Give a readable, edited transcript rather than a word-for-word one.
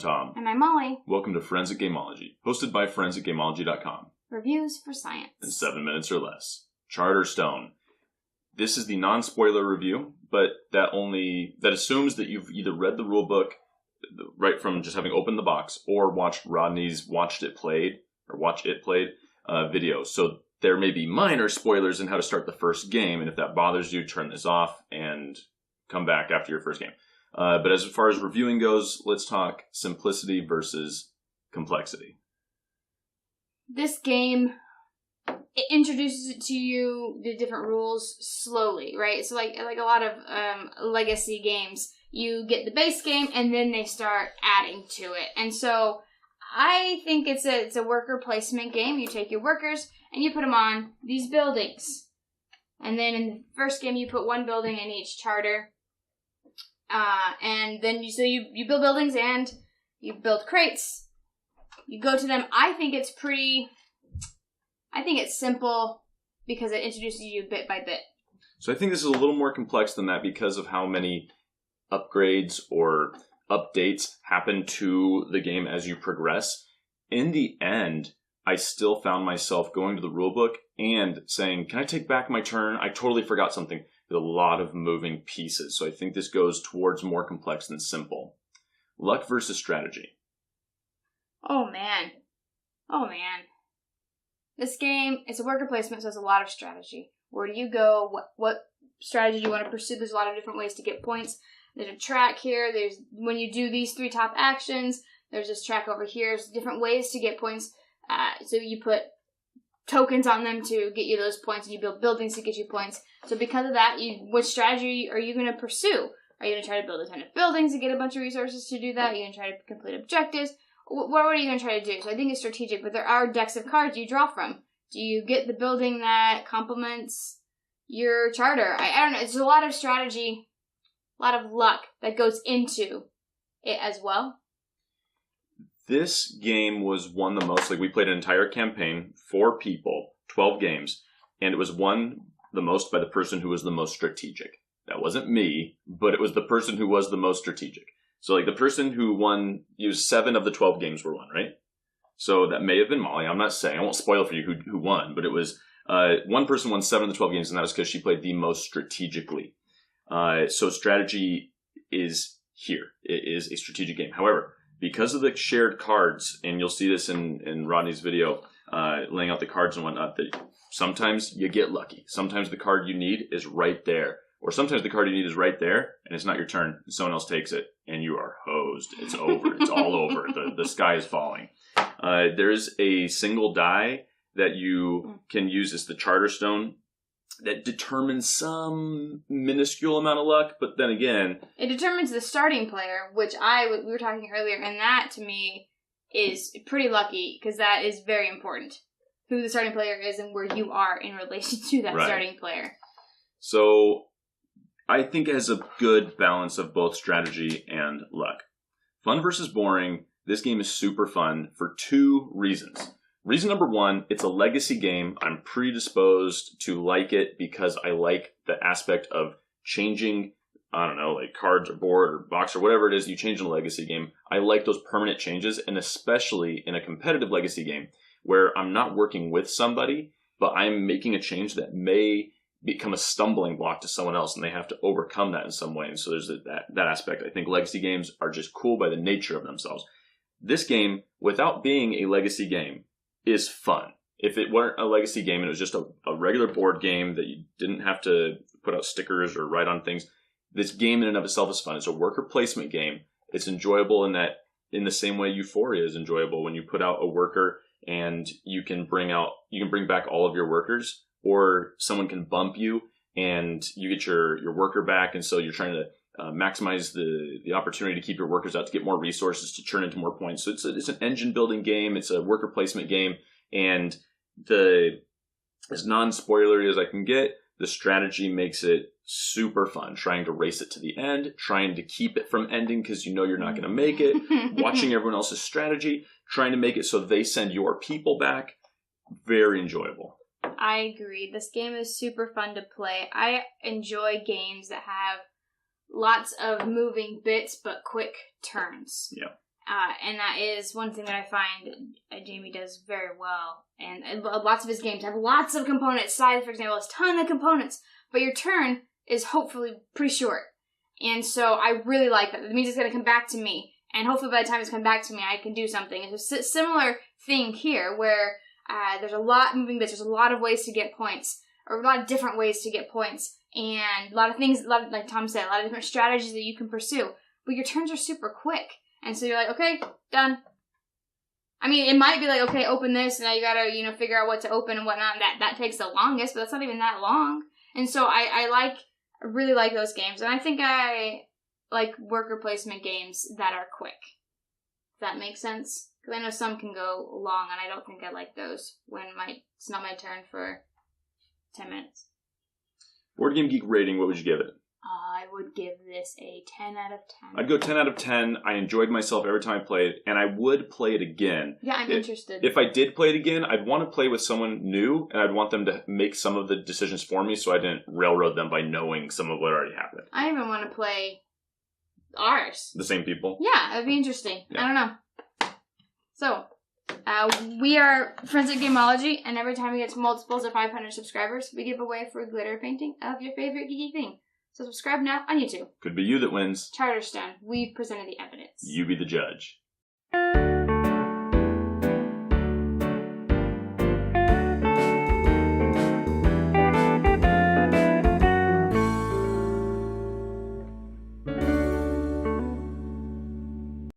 Tom. And I'm Molly. Welcome to Friends at Gameology, hosted by friends at Gameology.com. Reviews for science. In 7 minutes or less. Charterstone. This is the non-spoiler review, but that assumes that you've either read the rulebook right from just having opened the box or watched Rodney's Watch It Played video. So there may be minor spoilers in how to start the first game, and if that bothers you, turn this off and come back after your first game. But as far as reviewing goes, let's talk simplicity versus complexity. This game, it introduces it to you, the different rules, slowly, right? So like a lot of legacy games, you get the base game and then they start adding to it. And so I think it's a worker placement game. You take your workers and you put them on these buildings. And then in the first game, you put one building in each charter. And then you build buildings and you build crates. You go to them. I think it's simple because it introduces you bit by bit. So I think this is a little more complex than that because of how many upgrades or updates happen to the game as you progress. In the end, I still found myself going to the rulebook and saying, can I take back my turn? I totally forgot something. With a lot of moving pieces. So I think this goes towards more complex than simple. Luck versus strategy. Oh man. This game, it's a worker placement, so it's a lot of strategy. Where do you go? What strategy do you want to pursue? There's a lot of different ways to get points. There's a track here. There's when you do these 3 top actions, there's this track over here. There's different ways to get points. So you put tokens on them to get you those points, and you build buildings to get you points. So because of that, what strategy are you going to pursue? Are you going to try to build a ton of buildings to get a bunch of resources to do that? Are you going to try to complete objectives? What are you going to try to do? So I think it's strategic, but there are decks of cards you draw from. Do you get the building that complements your charter? I don't know. It's a lot of strategy, a lot of luck that goes into it as well. This game was won the most. Like, we played an entire campaign, 4 people, 12 games, and it was won the most by the person who was the most strategic. That wasn't me, but it was the person who was the most strategic. So, like, the person who won, used 7 of the 12 games were won, right? So that may have been Molly. I'm not saying. I won't spoil for you who won, but it was one person won 7 of the 12 games, and that was because she played the most strategically. So strategy is here. It is a strategic game. However, because of the shared cards, and you'll see this in Rodney's video, laying out the cards and whatnot, that sometimes you get lucky. Sometimes the card you need is right there. Or sometimes the card you need is right there, and it's not your turn, and someone else takes it, and you are hosed. It's over. It's all over. The sky is falling. There's a single die that you can use as the Charterstone that determines some minuscule amount of luck, but then again, it determines the starting player, which we were talking earlier, and that to me is pretty lucky because that is very important. Who the starting player is and where you are in relation to that starting player. So I think it has a good balance of both strategy and luck. Fun versus boring. This game is super fun for 2 reasons. Reason number 1, it's a legacy game. I'm predisposed to like it because I like the aspect of changing, I don't know, like cards or board or box or whatever it is you change in a legacy game. I like those permanent changes, and especially in a competitive legacy game where I'm not working with somebody, but I'm making a change that may become a stumbling block to someone else, and they have to overcome that in some way. And so there's that aspect. I think legacy games are just cool by the nature of themselves. This game, without being a legacy game, is fun. If it weren't a legacy game and it was just a regular board game that you didn't have to put out stickers or write on things, this game in and of itself is fun. It's a worker placement game. It's enjoyable in the same way Euphoria is enjoyable when you put out a worker and you can bring back all of your workers, or someone can bump you and you get your worker back, and so you're trying to maximize the opportunity to keep your workers out to get more resources to turn into more points. So it's an engine building game. It's a worker placement game, and as non-spoilery as I can get, the strategy makes it super fun. Trying to race it to the end, trying to keep it from ending because you know you're not going to make it, watching everyone else's strategy, trying to make it so they send your people back. Very enjoyable. I agree. This game is super fun to play. I enjoy games that have lots of moving bits but quick turns. Yeah. And that is one thing that I find Jamie does very well. And lots of his games have lots of components. Scythe, for example, has a ton of components. But your turn is hopefully pretty short. And so I really like that. It means it's going to come back to me. And hopefully by the time it's come back to me, I can do something. It's a similar thing here where there's a lot of moving bits. There's a lot of ways to get points. Or a lot of different ways to get points. And a lot of things, like Tom said, a lot of different strategies that you can pursue. But your turns are super quick. And so you're like, okay, done. I mean, it might be like, okay, open this, and now you gotta, figure out what to open and whatnot. That takes the longest, but that's not even that long. And so I really like those games. And I think I like worker placement games that are quick. If that makes sense? Because I know some can go long, and I don't think I like those when it's not my turn for 10 minutes. Board Game Geek rating, what would you give it? I would give this a 10 out of 10. I'd go 10 out of 10. I enjoyed myself every time I played, and I would play it again. Yeah, I'm interested. If I did play it again, I'd want to play with someone new, and I'd want them to make some of the decisions for me so I didn't railroad them by knowing some of what already happened. I even want to play ours. The same people? Yeah, it'd be interesting. Yeah. I don't know. So, we are friends at Gameology, and every time we get to multiples of 500 subscribers, we give away a free glitter painting of your favorite geeky thing. So subscribe now on YouTube. Could be you that wins. Charterstone, we've presented the evidence. You be the judge.